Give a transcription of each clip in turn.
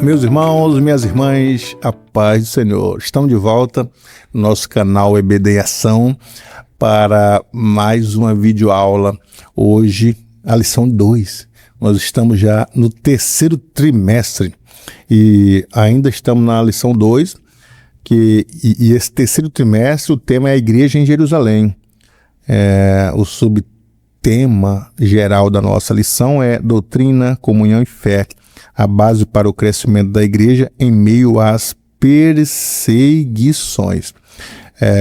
Meus irmãos, minhas irmãs, a paz do Senhor. Estamos de volta no nosso canal EBD em Ação para mais uma videoaula. Hoje, a lição 2. Nós estamos já no terceiro trimestre e ainda estamos na lição 2, e esse terceiro trimestre o tema é a Igreja em Jerusalém. O subtema geral da nossa lição é doutrina, comunhão e fé. A base para o crescimento da igreja em meio às perseguições.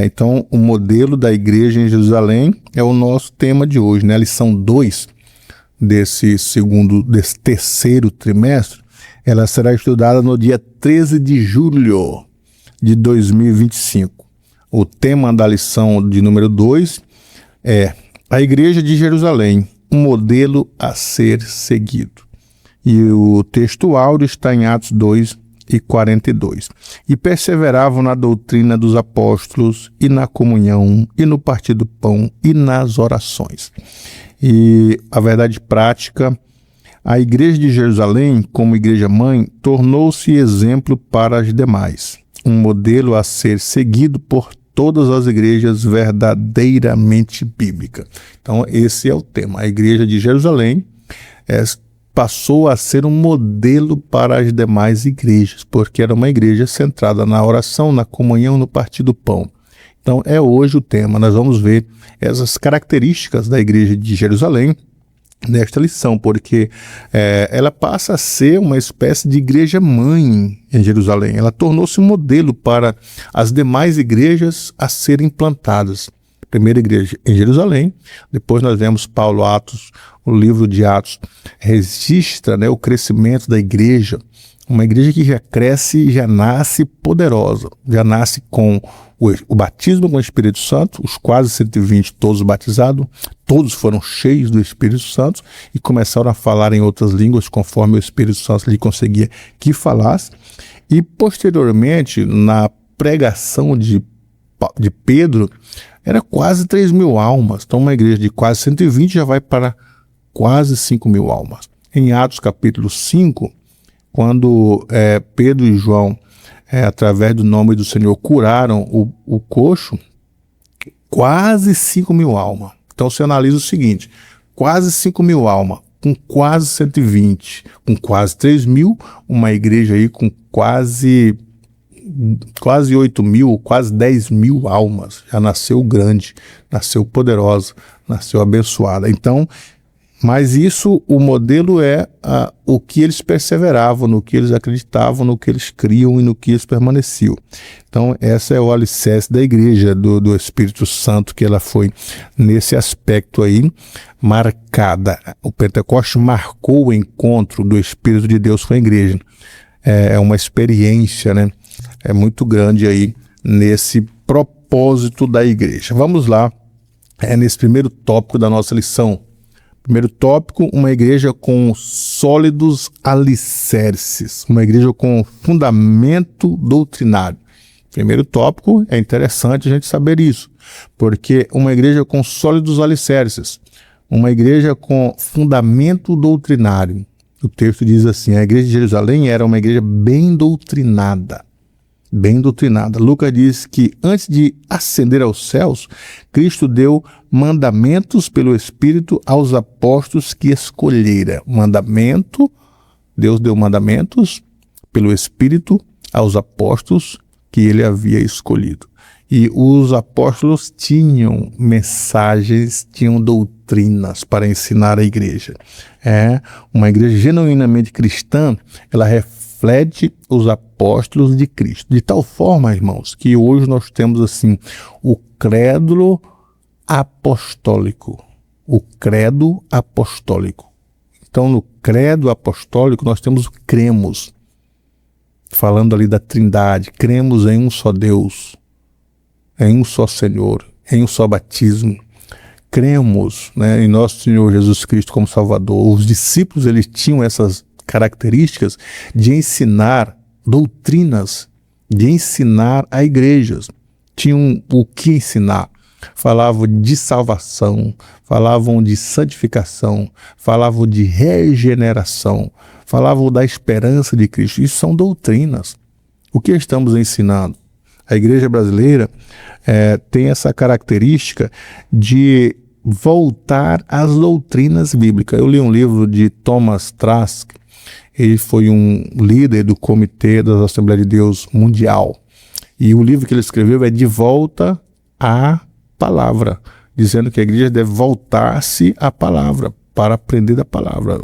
Então, o modelo da igreja em Jerusalém é o nosso tema de hoje, né? A lição 2 desse terceiro trimestre, ela será estudada no dia 13 de julho de 2025. O tema da lição de número 2 é a igreja de Jerusalém, um modelo a ser seguido. E o texto áureo está em Atos 2:42. E perseveravam na doutrina dos apóstolos, e na comunhão, e no partir do pão, e nas orações. E a verdade prática, a igreja de Jerusalém, como igreja mãe, tornou-se exemplo para as demais. Um modelo a ser seguido por todas as igrejas verdadeiramente bíblicas. Então, esse é o tema. A igreja de Jerusalém passou a ser um modelo para as demais igrejas, porque era uma igreja centrada na oração, na comunhão, no partir do pão. Então, é hoje o tema. Nós vamos ver essas características da igreja de Jerusalém nesta lição, porque ela passa a ser uma espécie de igreja mãe em Jerusalém. Ela tornou-se um modelo para as demais igrejas a serem implantadas. Primeira igreja em Jerusalém, depois nós vemos Paulo, Atos, o livro de Atos registra, o crescimento da igreja, uma igreja que já cresce e já nasce poderosa, já nasce com o batismo com o Espírito Santo, os quase 120 todos batizados, todos foram cheios do Espírito Santo e começaram a falar em outras línguas conforme o Espírito Santo lhe conseguia que falasse, e posteriormente na pregação de Pedro, era quase 3.000 almas. Então uma igreja de quase 120 já vai para quase 5.000 almas. Em Atos capítulo 5, quando Pedro e João, através do nome do Senhor, curaram o coxo, quase 5.000 almas. Então você analisa o seguinte, quase 5.000 almas, com quase 120, com quase 3.000, uma igreja aí com quase 8.000, quase 10.000 almas. Já nasceu grande, nasceu poderosa, nasceu abençoada. Então, mas isso, o modelo é o que eles perseveravam, no que eles acreditavam, no que eles criam e no que eles permaneciam. Então, essa é o alicerce da igreja do Espírito Santo, que ela foi nesse aspecto aí marcada. O Pentecoste marcou o encontro do Espírito de Deus com a igreja. É uma experiência, é muito grande aí nesse propósito da igreja. Vamos lá, nesse primeiro tópico da nossa lição. Primeiro tópico, uma igreja com sólidos alicerces, uma igreja com fundamento doutrinário. Primeiro tópico, é interessante a gente saber isso, porque uma igreja com sólidos alicerces, uma igreja com fundamento doutrinário. O texto diz assim, a igreja de Jerusalém era uma igreja bem doutrinada. Bem doutrinada. Lucas diz que antes de ascender aos céus, Cristo deu mandamentos pelo Espírito aos apóstolos que escolhera. Deus deu mandamentos pelo Espírito aos apóstolos que ele havia escolhido. E os apóstolos tinham mensagens, tinham doutrinas para ensinar a igreja. Uma igreja genuinamente cristã, ela reflete os apóstolos de Cristo. De tal forma, irmãos, que hoje nós temos assim o credo apostólico. O credo apostólico. Então, no credo apostólico, nós temos o cremos. Falando ali da Trindade, cremos em um só Deus, em um só Senhor, em um só batismo. Cremos, em nosso Senhor Jesus Cristo como Salvador. Os discípulos, eles tinham essas características de ensinar doutrinas, de ensinar a igrejas. Tinham o que ensinar. Falavam de salvação, falavam de santificação, falavam de regeneração, falavam da esperança de Cristo. Isso são doutrinas. O que estamos ensinando? A igreja brasileira tem essa característica de voltar às doutrinas bíblicas. Eu li um livro de Thomas Trask. Ele foi um líder do Comitê das Assembleias de Deus Mundial. E o livro que ele escreveu é De Volta à Palavra, dizendo que a igreja deve voltar-se à palavra, para aprender da palavra.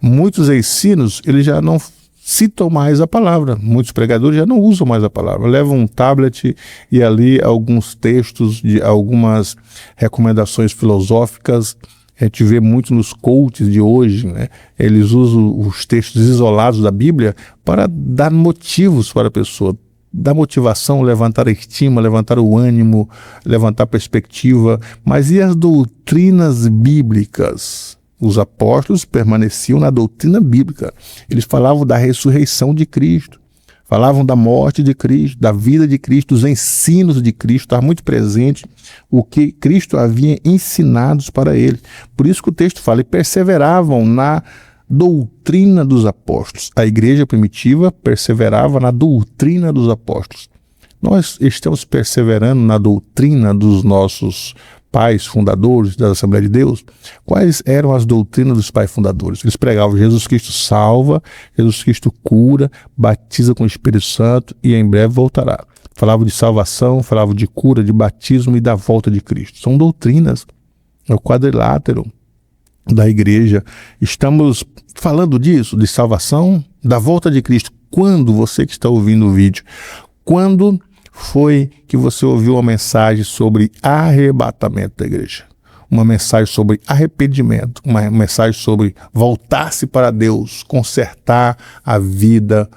Muitos ensinos, eles já não citam mais a palavra. Muitos pregadores já não usam mais a palavra. Levam um tablet e ali alguns textos, de algumas recomendações filosóficas. A gente vê muito nos coaches de hoje, né? Eles usam os textos isolados da Bíblia para dar motivos para a pessoa, dar motivação, levantar a estima, levantar o ânimo, levantar a perspectiva. Mas e as doutrinas bíblicas? Os apóstolos permaneciam na doutrina bíblica. Eles falavam da ressurreição de Cristo, falavam da morte de Cristo, da vida de Cristo, dos ensinos de Cristo. Estava muito presente o que Cristo havia ensinado para eles. Por isso que o texto fala, e perseveravam na doutrina dos apóstolos. A igreja primitiva perseverava na doutrina dos apóstolos. Nós estamos perseverando na doutrina dos nossos pais fundadores da Assembleia de Deus. Quais eram as doutrinas dos pais fundadores? Eles pregavam: Jesus Cristo salva, Jesus Cristo cura, batiza com o Espírito Santo e em breve voltará. Falavam de salvação, falavam de cura, de batismo e da volta de Cristo. São doutrinas. É o quadrilátero da igreja. Estamos falando disso, de salvação, da volta de Cristo. Quando você que está ouvindo o vídeo, quando foi que você ouviu uma mensagem sobre arrebatamento da igreja? Uma mensagem sobre arrependimento, uma mensagem sobre voltar-se para Deus, consertar a vida,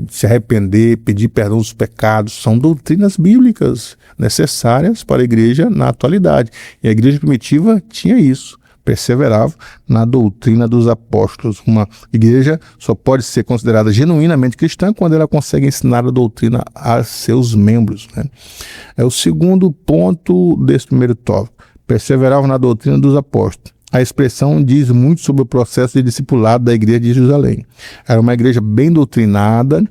se arrepender, pedir perdão dos pecados. São doutrinas bíblicas necessárias para a igreja na atualidade. E a igreja primitiva tinha isso. Perseverava na doutrina dos apóstolos. Uma igreja só pode ser considerada genuinamente cristã quando ela consegue ensinar a doutrina a seus membros, né? É o segundo ponto desse primeiro tópico. Perseverava na doutrina dos apóstolos. A expressão diz muito sobre o processo de discipulado da igreja de Jerusalém. Era uma igreja bem doutrinada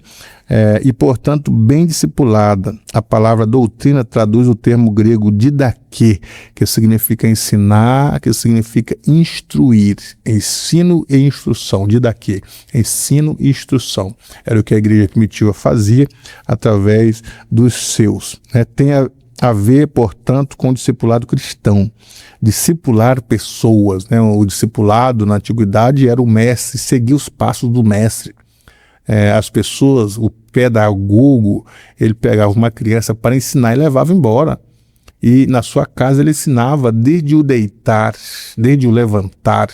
e, portanto, bem discipulada. A palavra doutrina traduz o termo grego didaquê, que significa ensinar, que significa instruir. Ensino e instrução. Didaquê, ensino e instrução. Era o que a igreja primitiva fazia através dos seus. Tem a ver, portanto, com o discipulado cristão. Discipular pessoas, né? O discipulado na antiguidade era o mestre, seguir os passos do mestre. As pessoas, o pedagogo, ele pegava uma criança para ensinar e levava embora. E na sua casa ele ensinava desde o deitar, desde o levantar,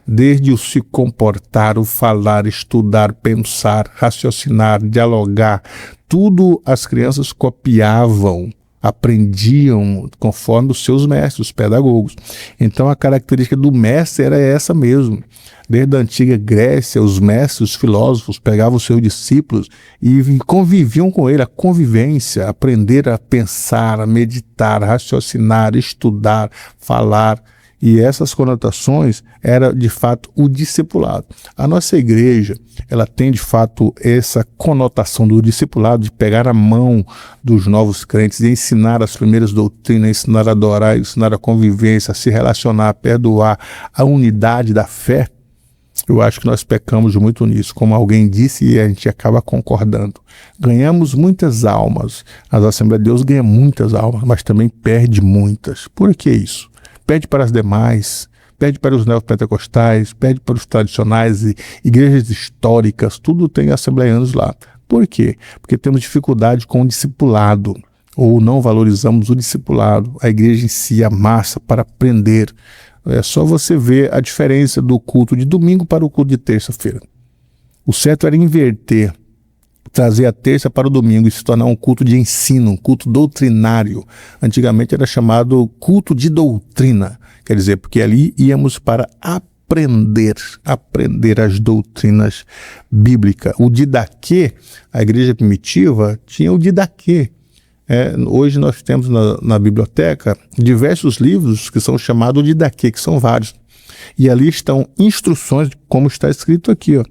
desde o se comportar, o falar, estudar, pensar, raciocinar, dialogar. Tudo as crianças copiavam, aprendiam conforme os seus mestres, os pedagogos. Então a característica do mestre era essa mesmo. Desde a antiga Grécia, os mestres, os filósofos pegavam os seus discípulos e conviviam com ele. A convivência, aprender a pensar, a meditar, a raciocinar, estudar, falar. E essas conotações era de fato o discipulado. A nossa igreja, ela tem de fato essa conotação do discipulado, de pegar a mão dos novos crentes e ensinar as primeiras doutrinas, ensinar a adorar, ensinar a convivência, a se relacionar, a perdoar, a unidade da fé. Eu acho que nós pecamos muito nisso, como alguém disse e a gente acaba concordando. Ganhamos muitas almas, as Assembleias de Deus ganham muitas almas, mas também perde muitas. Por que isso? Perde para as demais, perde para os neopentecostais, perde para os tradicionais, igrejas históricas, tudo tem assembleianos lá. Por quê? Porque temos dificuldade com o discipulado, ou não valorizamos o discipulado, a igreja em si, a massa, para aprender. É só você ver a diferença do culto de domingo para o culto de terça-feira. O certo era inverter, trazer a terça para o domingo e se tornar um culto de ensino, um culto doutrinário. Antigamente era chamado culto de doutrina, quer dizer, porque ali íamos para aprender as doutrinas bíblicas. O didaquê, a igreja primitiva tinha o didaquê. Hoje nós temos na biblioteca diversos livros que são chamados de didaquê, que são vários. E ali estão instruções, como está escrito aqui, ó,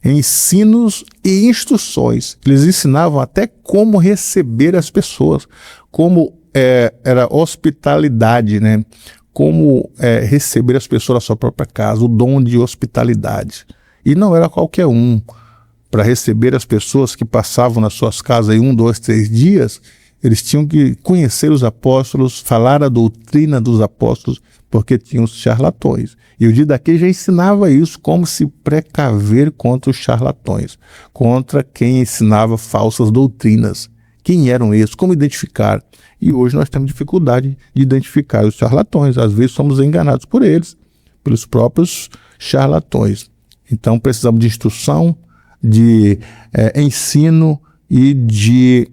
ensinos e instruções. Eles ensinavam até como receber as pessoas, como era hospitalidade, né? Como receber as pessoas na sua própria casa, o dom de hospitalidade. E não era qualquer um. Para receber as pessoas que passavam nas suas casas em 1, 2, 3 dias, eles tinham que conhecer os apóstolos, falar a doutrina dos apóstolos, porque tinham os charlatões. E o Didaquê já ensinava isso, como se precaver contra os charlatões, contra quem ensinava falsas doutrinas. Quem eram esses? Como identificar? E hoje nós temos dificuldade de identificar os charlatões. Às vezes somos enganados por eles, pelos próprios charlatões. Então precisamos de instrução, de ensino e de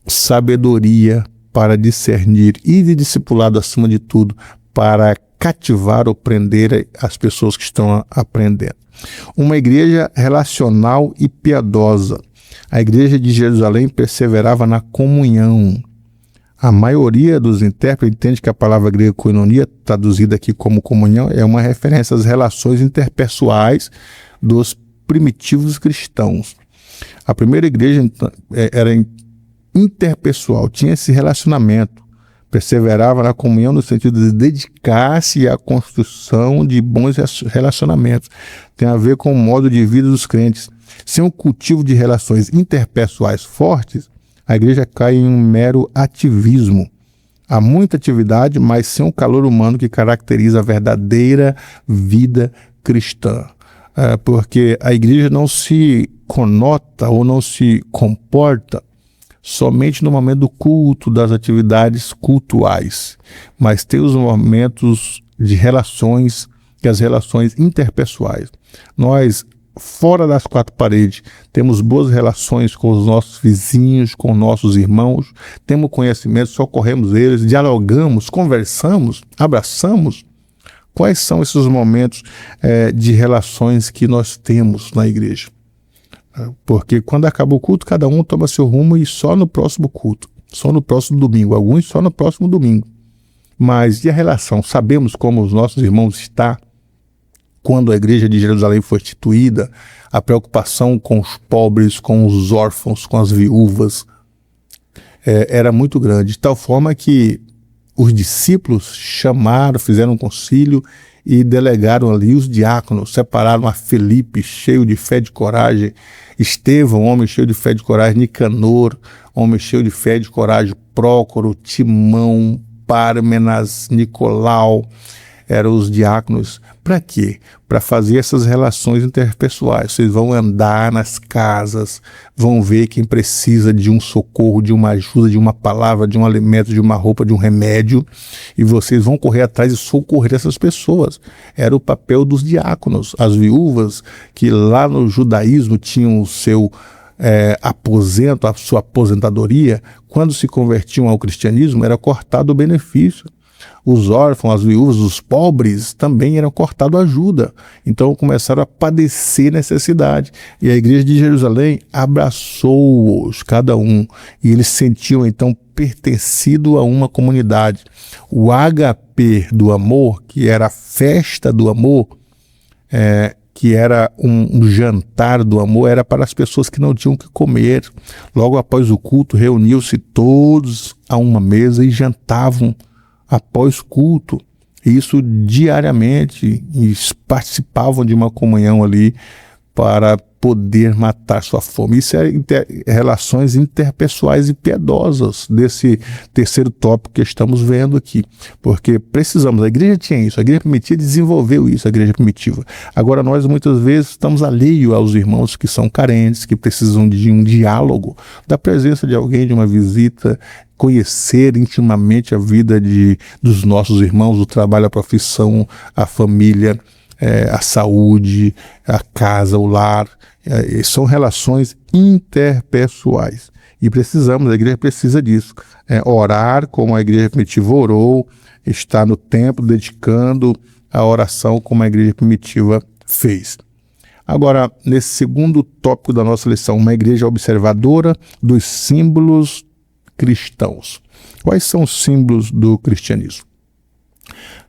sabedoria para discernir e de discipulado acima de tudo para cativar ou prender as pessoas que estão aprendendo. Uma igreja relacional e piedosa. A igreja de Jerusalém perseverava na comunhão. A maioria dos intérpretes entende que a palavra grega koinonia, traduzida aqui como comunhão, é uma referência às relações interpessoais dos primitivos cristãos. A primeira igreja era interpessoal, tinha esse relacionamento, perseverava na comunhão no sentido de dedicar-se à construção de bons relacionamentos. Tem a ver com o modo de vida dos crentes. Sem um cultivo de relações interpessoais fortes, a igreja cai em um mero ativismo. Há muita atividade, mas sem um calor humano que caracteriza a verdadeira vida cristã. Porque a igreja não se conota ou não se comporta somente no momento do culto, das atividades cultuais, mas tem os momentos de relações, que as relações interpessoais. Nós, fora das quatro paredes, temos boas relações com os nossos vizinhos, com nossos irmãos, temos conhecimento, socorremos eles, dialogamos, conversamos, abraçamos. Quais são esses momentos de relações que nós temos na igreja? Porque quando acaba o culto, cada um toma seu rumo e só no próximo culto, só no próximo domingo, alguns só no próximo domingo. Mas e a relação? Sabemos como os nossos irmãos estão? Quando a igreja de Jerusalém foi instituída, a preocupação com os pobres, com os órfãos, com as viúvas, era muito grande, de tal forma que os discípulos chamaram, fizeram um concílio e delegaram ali os diáconos, separaram a Felipe, cheio de fé e de coragem, Estevão, homem cheio de fé e de coragem, Nicanor, homem cheio de fé e de coragem, Prócoro, Timão, Pármenas, Nicolau, eram os diáconos. Para quê? Para fazer essas relações interpessoais. Vocês vão andar nas casas, vão ver quem precisa de um socorro, de uma ajuda, de uma palavra, de um alimento, de uma roupa, de um remédio, e vocês vão correr atrás e socorrer essas pessoas. Era o papel dos diáconos. As viúvas, que lá no judaísmo tinham o seu aposento, a sua aposentadoria, quando se convertiam ao cristianismo, era cortado o benefício. Os órfãos, as viúvas, os pobres também eram cortados ajuda. Então começaram a padecer necessidade. E a igreja de Jerusalém abraçou-os, cada um. E eles sentiam então pertencido a uma comunidade. O HP do amor, que era a festa do amor, que era um jantar do amor, era para as pessoas que não tinham o que comer. Logo após o culto, reuniu-se todos a uma mesa e jantavam após culto, isso diariamente, e participavam de uma comunhão ali para poder matar sua fome. Isso é relações interpessoais e piedosas desse terceiro tópico que estamos vendo aqui, porque precisamos, a igreja tinha isso, a igreja primitiva desenvolveu isso, a igreja primitiva. Agora nós muitas vezes estamos alheios aos irmãos que são carentes, que precisam de um diálogo, da presença de alguém, de uma visita, conhecer intimamente a vida dos nossos irmãos, o trabalho, a profissão, a família, a saúde, a casa, o lar. São relações interpessoais. E precisamos, a igreja precisa disso. Orar como a igreja primitiva orou, estar no templo dedicando a oração como a igreja primitiva fez. Agora, nesse segundo tópico da nossa lição, uma igreja observadora dos símbolos cristãos. Quais são os símbolos do cristianismo?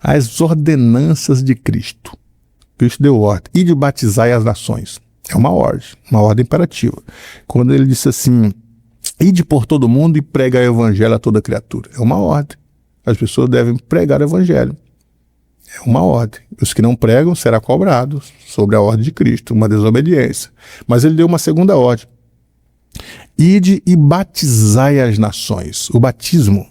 As ordenanças de Cristo. Cristo deu ordem. E de batizar as nações. É uma ordem imperativa. Quando ele disse assim, ide por todo mundo e pregar o evangelho a toda criatura. É uma ordem. As pessoas devem pregar o evangelho. É uma ordem. Os que não pregam serão cobrados sobre a ordem de Cristo, uma desobediência. Mas ele deu uma segunda ordem. Ide e batizai as nações. O batismo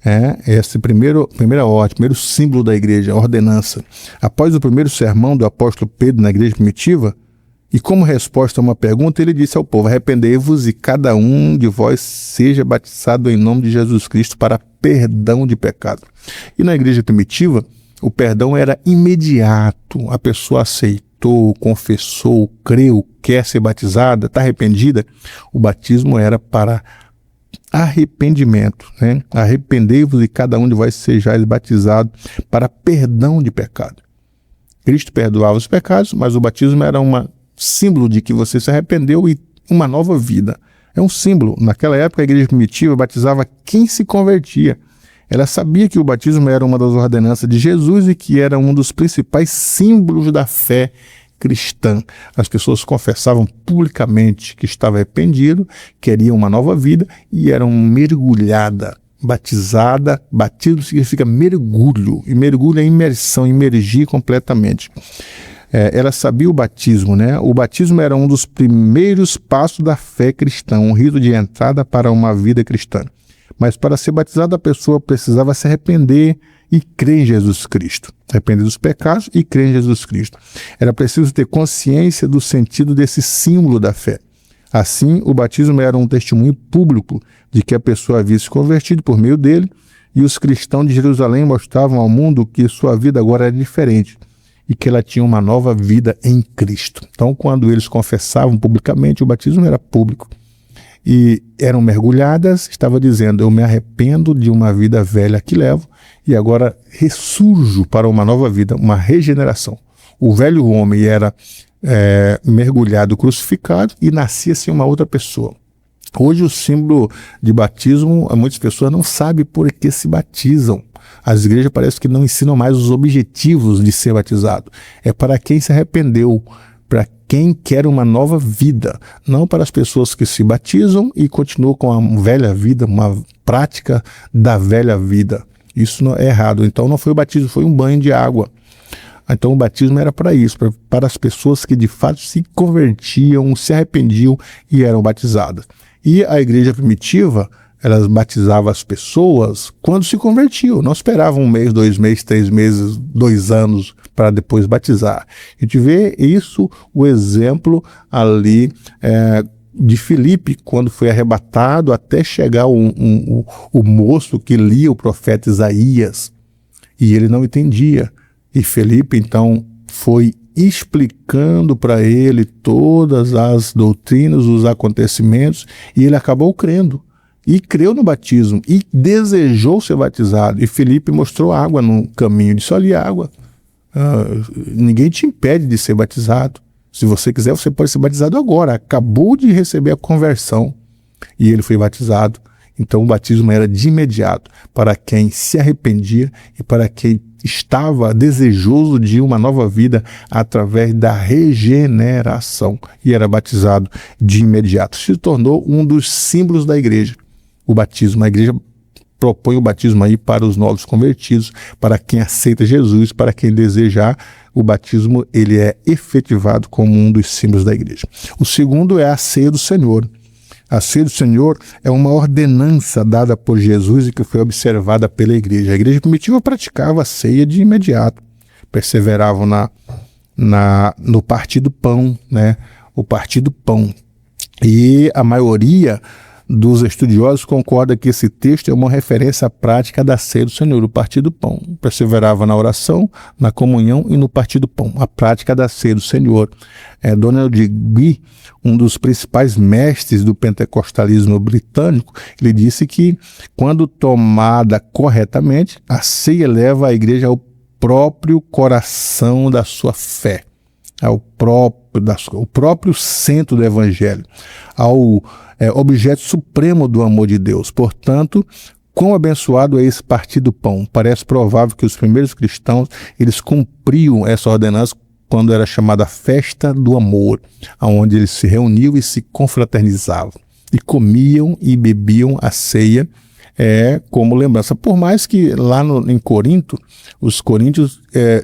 é esse primeira ordem, primeiro símbolo da igreja, a ordenança. Após o primeiro sermão do apóstolo Pedro na igreja primitiva, e como resposta a uma pergunta, ele disse ao povo, arrependei-vos e cada um de vós seja batizado em nome de Jesus Cristo para perdão de pecado. E na igreja primitiva, o perdão era imediato. A pessoa aceitou, confessou, creu, quer ser batizada, está arrependida. O batismo era para arrependimento, né? Arrependei-vos e cada um de vós sejais batizado para perdão de pecado. Cristo perdoava os pecados, mas o batismo era um símbolo de que você se arrependeu e uma nova vida. É um símbolo. Naquela época, a igreja primitiva batizava quem se convertia. Ela sabia que o batismo era uma das ordenanças de Jesus e que era um dos principais símbolos da fé cristã. As pessoas confessavam publicamente que estava arrependido, queriam uma nova vida e eram mergulhadas, batizada. Batismo significa mergulho, e mergulho é imersão, imergir completamente. Ela sabia o batismo, né? O batismo era um dos primeiros passos da fé cristã, um rito de entrada para uma vida cristã. Mas para ser batizada, a pessoa precisava se arrepender e crer em Jesus Cristo. Arrepender dos pecados e crer em Jesus Cristo. Era preciso ter consciência do sentido desse símbolo da fé. Assim, o batismo era um testemunho público de que a pessoa havia se convertido por meio dele, e os cristãos de Jerusalém mostravam ao mundo que sua vida agora era diferente e que ela tinha uma nova vida em Cristo. Então, quando eles confessavam publicamente, o batismo era público. E eram mergulhadas, estava dizendo, eu me arrependo de uma vida velha que levo e agora ressurjo para uma nova vida, uma regeneração. O velho homem era mergulhado, crucificado e nascia-se uma outra pessoa. Hoje o símbolo de batismo, muitas pessoas não sabem por que se batizam. As igrejas parece que não ensinam mais os objetivos de ser batizado. É para quem se arrependeu, para quem quer uma nova vida, não para as pessoas que se batizam e continuam com a velha vida, uma prática da velha vida. Isso não é errado. Então não foi o batismo, foi um banho de água. Então o batismo era para isso, para as pessoas que de fato se convertiam, se arrependiam e eram batizadas. E a igreja primitiva, elas batizavam as pessoas quando se convertiam. Não esperavam 1 mês, 2 meses, 3 meses, 2 anos para depois batizar. A gente vê isso, o exemplo ali de Filipe, quando foi arrebatado até chegar o moço que lia o profeta Isaías. E ele não entendia. E Filipe, então, foi explicando para ele todas as doutrinas, os acontecimentos, e ele acabou crendo. E creu no batismo, e desejou ser batizado. E Filipe mostrou água no caminho, disse, olha, água. Ninguém te impede de ser batizado. Se você quiser, você pode ser batizado agora. Acabou de receber a conversão. E ele foi batizado. Então o batismo era de imediato para quem se arrependia e para quem estava desejoso de uma nova vida através da regeneração. E era batizado de imediato. Se tornou um dos símbolos da igreja. O batismo. A igreja propõe o batismo aí para os novos convertidos, para quem aceita Jesus, para quem desejar. O batismo ele é efetivado como um dos símbolos da igreja. O segundo é a ceia do Senhor. A ceia do Senhor é uma ordenança dada por Jesus e que foi observada pela igreja. A igreja primitiva praticava a ceia de imediato. Perseveravam no partir do pão, né? O partir do pão. E a maioria dos estudiosos concorda que esse texto é uma referência à prática da ceia do Senhor, o partir do pão. Perseverava na oração, na comunhão e no partir do pão, a prática da ceia do Senhor. Donald Guy, um dos principais mestres do pentecostalismo britânico, ele disse que, quando tomada corretamente, a ceia leva a igreja ao próprio coração da sua fé, ao próprio centro do evangelho, ao objeto supremo do amor de Deus. Portanto, Quão abençoado é esse partir do pão. Parece provável que os primeiros cristãos, eles cumpriam essa ordenança quando era chamada Festa do Amor, onde eles se reuniam e se confraternizavam, e comiam e bebiam a ceia como lembrança. Por mais que lá em Corinto, os coríntios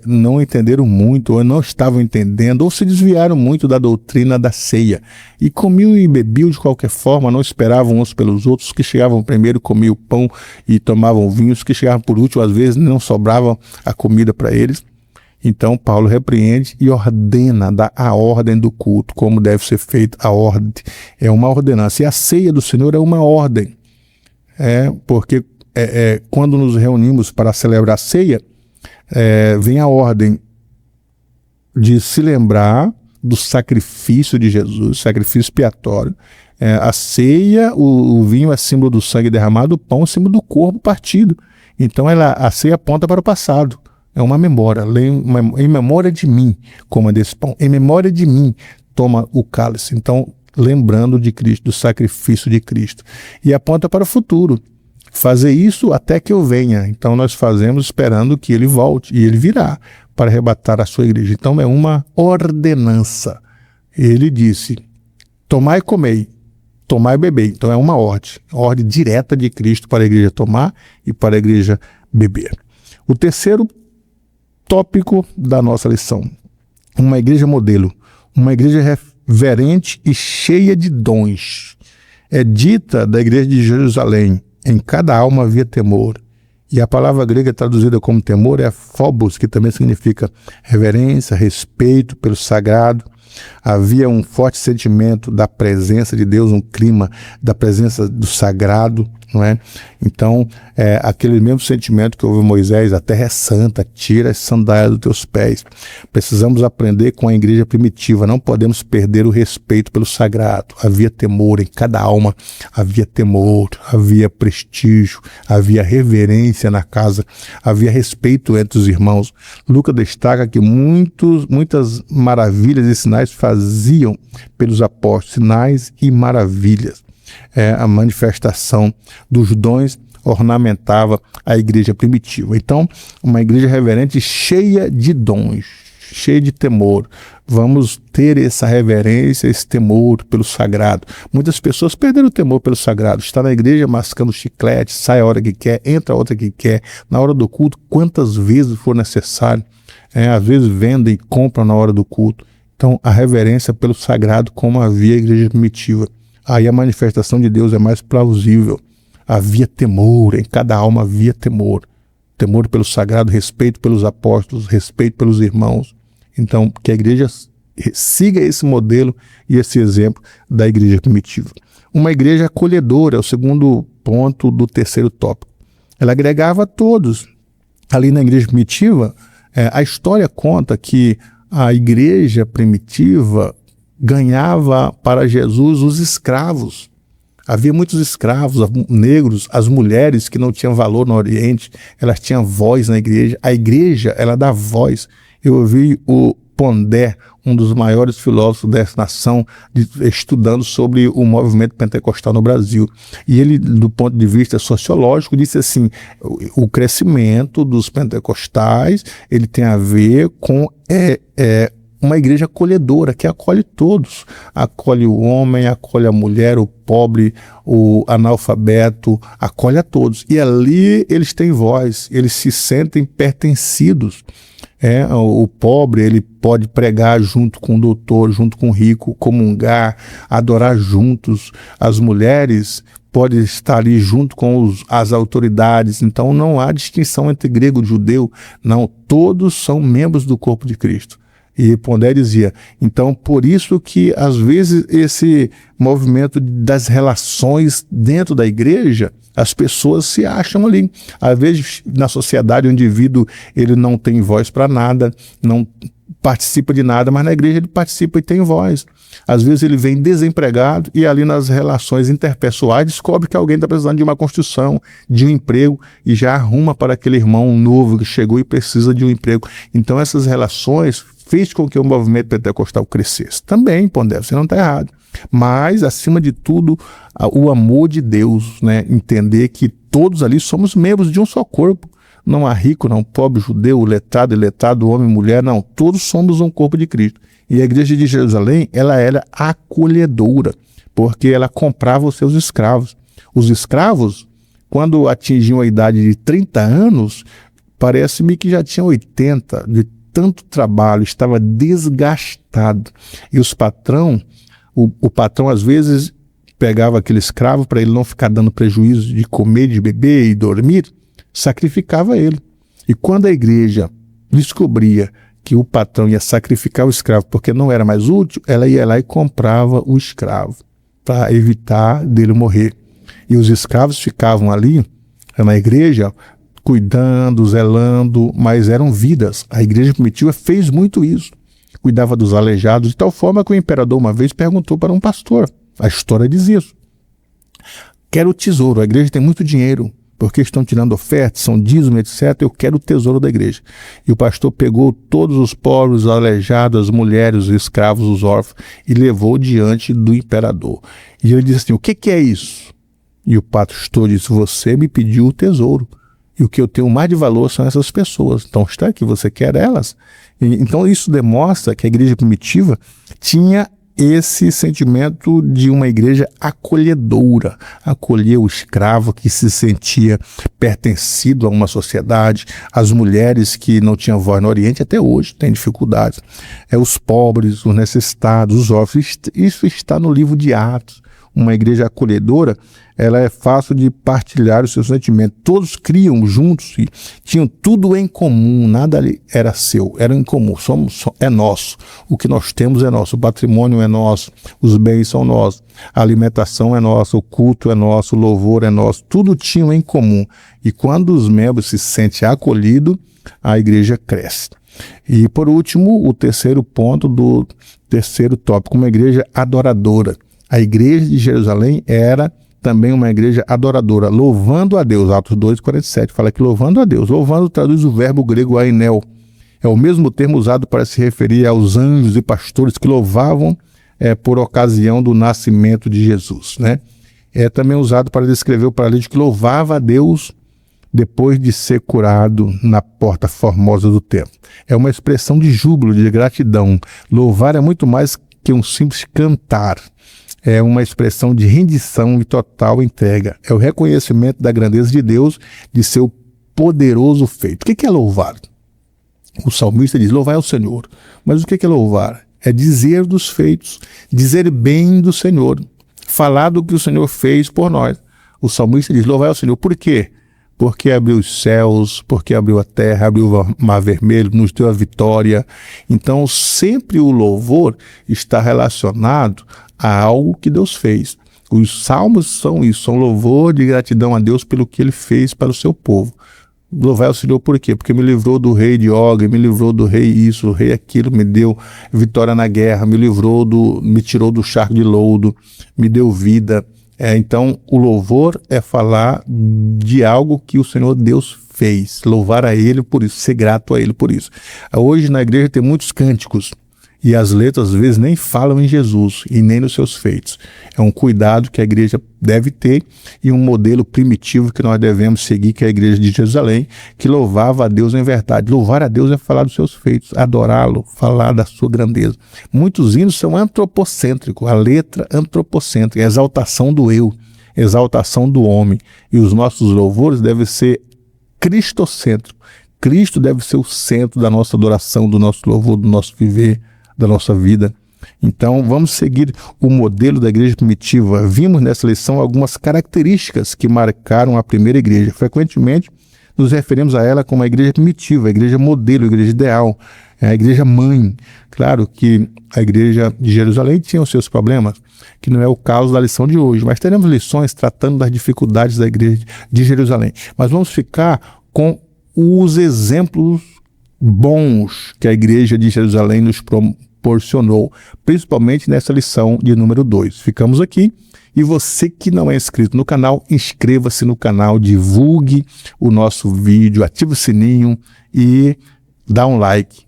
não entenderam muito, ou não estavam entendendo, ou se desviaram muito da doutrina da ceia. E comiam e bebiam de qualquer forma, não esperavam uns pelos outros. Os que chegavam primeiro comiam o pão e tomavam vinho. Os que chegavam por último, às vezes, não sobrava a comida para eles. Então, Paulo repreende e ordena, dá a ordem do culto, como deve ser feita a ordem. É uma ordenança. E a ceia do Senhor é uma ordem. Porque quando nos reunimos para celebrar a ceia, vem a ordem de se lembrar do sacrifício de Jesus, sacrifício expiatório. A ceia, o vinho é símbolo do sangue derramado, o pão é símbolo do corpo partido. Então a ceia aponta para o passado. É uma memória. Em memória de mim, coma desse pão. Em memória de mim, toma o cálice. Então, lembrando de Cristo, do sacrifício de Cristo. E aponta para o futuro. Fazer isso até que eu venha. Então nós fazemos esperando que ele volte. E ele virá para arrebatar a sua igreja. Então é uma ordenança. Ele disse, tomai e comei, tomai e bebei. Então é uma ordem direta de Cristo para a igreja tomar e para a igreja beber. O terceiro tópico da nossa lição. Uma igreja modelo. Uma igreja reverente e cheia de dons. É dita da igreja de Jerusalém, em cada alma havia temor. E a palavra grega traduzida como temor é phobos, que também significa reverência, respeito pelo sagrado. Havia um forte sentimento da presença de Deus, um clima da presença do sagrado, não é? Então, aquele mesmo sentimento que houve em Moisés, a terra é santa, tira as sandálias dos teus pés. Precisamos aprender com a igreja primitiva, não podemos perder o respeito pelo sagrado. Havia temor em cada alma, havia temor, havia prestígio, havia reverência na casa, havia respeito entre os irmãos. Lucas destaca que muitas maravilhas e sinais faziam pelos apóstolos, sinais e maravilhas. A manifestação dos dons ornamentava a igreja primitiva. Então, uma igreja reverente cheia de dons, cheia de temor. Vamos ter essa reverência, esse temor pelo sagrado. Muitas pessoas perderam o temor pelo sagrado. Está na igreja mascando chiclete, sai a hora que quer, entra a hora que quer. Na hora do culto, quantas vezes for necessário. Às vezes vendem e compram na hora do culto. Então, a reverência pelo sagrado, como havia a igreja primitiva. Aí a manifestação de Deus é mais plausível. Havia temor, em cada alma havia temor. Temor pelo sagrado, respeito pelos apóstolos, respeito pelos irmãos. Então, que a igreja siga esse modelo e esse exemplo da igreja primitiva. Uma igreja acolhedora é o segundo ponto do terceiro tópico. Ela agregava a todos. Ali na igreja primitiva, a história conta que a igreja primitiva ganhava para Jesus os escravos. Havia muitos escravos, negros, as mulheres que não tinham valor no Oriente, elas tinham voz na igreja. A igreja, ela dá voz. Eu ouvi o Pondé, um dos maiores filósofos dessa nação, estudando sobre o movimento pentecostal no Brasil. E ele, do ponto de vista sociológico, disse assim, o crescimento dos pentecostais, ele tem a ver com uma igreja acolhedora, que acolhe todos. Acolhe o homem, acolhe a mulher, o pobre, o analfabeto, acolhe a todos. E ali eles têm voz, eles se sentem pertencidos. O pobre, ele pode pregar junto com o doutor, junto com o rico, comungar, adorar juntos. As mulheres podem estar ali junto com as autoridades. Então não há distinção entre grego e judeu. Não, todos são membros do corpo de Cristo. E Pondé dizia, então por isso que às vezes esse movimento das relações dentro da igreja, as pessoas se acham ali. Às vezes na sociedade o indivíduo ele não tem voz para nada, não participa de nada, mas na igreja ele participa e tem voz. Às vezes ele vem desempregado e ali nas relações interpessoais descobre que alguém está precisando de uma construção, de um emprego e já arruma para aquele irmão novo que chegou e precisa de um emprego. Então essas relações fez com que o movimento pentecostal crescesse. Também, Pondé, você não está errado. Mas, acima de tudo, o amor de Deus, né? Entender que todos ali somos membros de um só corpo. Não há rico, não pobre, judeu, letrado, iletrado, homem, mulher, não. Todos somos um corpo de Cristo. E a igreja de Jerusalém, ela era acolhedora, porque ela comprava os seus escravos. Os escravos, quando atingiam a idade de 30 anos, parece-me que já tinham 80, de tanto trabalho, estava desgastado. E os o patrão às vezes pegava aquele escravo para ele não ficar dando prejuízo de comer, de beber e dormir, sacrificava ele. E quando a igreja descobria que o patrão ia sacrificar o escravo porque não era mais útil, ela ia lá e comprava o escravo para evitar dele morrer. E os escravos ficavam ali na igreja cuidando, zelando, mas eram vidas. A igreja primitiva fez muito isso. Cuidava dos aleijados, de tal forma que o imperador uma vez perguntou para um pastor. A história diz isso. Quero o tesouro, a igreja tem muito dinheiro, porque estão tirando ofertas, são dízimos, etc. Eu quero o tesouro da igreja. E o pastor pegou todos os pobres, os aleijados, as mulheres, os escravos, os órfãos, e levou diante do imperador. E ele disse assim, o que é isso? E o pastor disse, você me pediu o tesouro. E o que eu tenho mais de valor são essas pessoas. Então está aqui, você quer elas? Então isso demonstra que a igreja primitiva tinha esse sentimento de uma igreja acolhedora, acolher o escravo que se sentia pertencido a uma sociedade, as mulheres que não tinham voz no Oriente, até hoje têm dificuldades, os pobres, os necessitados, os órfãos. Isso está no livro de Atos. Uma igreja acolhedora, ela é fácil de partilhar os seus sentimentos. Todos criam juntos e tinham tudo em comum, nada ali era seu, era em comum, é nosso. O que nós temos é nosso, o patrimônio é nosso, os bens são nossos, a alimentação é nossa, o culto é nosso, o louvor é nosso, tudo tinham em comum. E quando os membros se sentem acolhidos, a igreja cresce. E por último, o terceiro ponto do terceiro tópico, uma igreja adoradora. A igreja de Jerusalém era também uma igreja adoradora, louvando a Deus. Atos 2:47 fala que louvando a Deus. Louvando traduz o verbo grego ainel. É o mesmo termo usado para se referir aos anjos e pastores que louvavam por ocasião do nascimento de Jesus, né? É também usado para descrever o paralítico que louvava a Deus depois de ser curado na porta formosa do templo. É uma expressão de júbilo, de gratidão. Louvar é muito mais que um simples cantar. É uma expressão de rendição e total entrega. É o reconhecimento da grandeza de Deus, de seu poderoso feito. O que é louvar? O salmista diz, louvar é o Senhor. Mas o que é louvar? É dizer dos feitos, dizer bem do Senhor, falar do que o Senhor fez por nós. O salmista diz, louvar é o Senhor. Por quê? Porque abriu os céus, porque abriu a terra, abriu o mar vermelho, nos deu a vitória. Então, sempre o louvor está relacionado a algo que Deus fez. Os salmos são isso, são louvor de gratidão a Deus pelo que Ele fez para o seu povo. Louvar o Senhor por quê? Porque me livrou do rei de Og, me livrou do rei isso, o rei aquilo, me deu vitória na guerra, me tirou do charco de lodo, me deu vida. Então, o louvor é falar de algo que o Senhor Deus fez, louvar a Ele por isso, ser grato a Ele por isso. Hoje na igreja tem muitos cânticos e as letras às vezes nem falam em Jesus e nem nos seus feitos. É um cuidado que a igreja deve ter e um modelo primitivo que nós devemos seguir, que é a igreja de Jerusalém, que louvava a Deus em verdade. Louvar a Deus é falar dos seus feitos, adorá-lo, falar da sua grandeza. Muitos hinos são antropocêntricos, a letra antropocêntrica, a exaltação do eu, exaltação do homem. E os nossos louvores devem ser cristocêntricos. Cristo deve ser o centro da nossa adoração, do nosso louvor, do nosso viver, da nossa vida. Então, vamos seguir o modelo da igreja primitiva. Vimos nessa lição algumas características que marcaram a primeira igreja. Frequentemente, nos referimos a ela como a igreja primitiva, a igreja modelo, a igreja ideal, a igreja mãe. Claro que a igreja de Jerusalém tinha os seus problemas, que não é o caso da lição de hoje, mas teremos lições tratando das dificuldades da igreja de Jerusalém. Mas vamos ficar com os exemplos bons que a igreja de Jerusalém nos proporcionou, principalmente nessa lição de número 2. Ficamos aqui. E você que não é inscrito no canal, inscreva-se no canal, divulgue o nosso vídeo, ative o sininho e dá um like.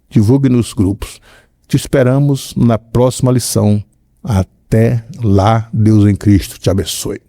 Divulgue nos grupos. Te esperamos na próxima lição. Até lá, Deus em Cristo te abençoe.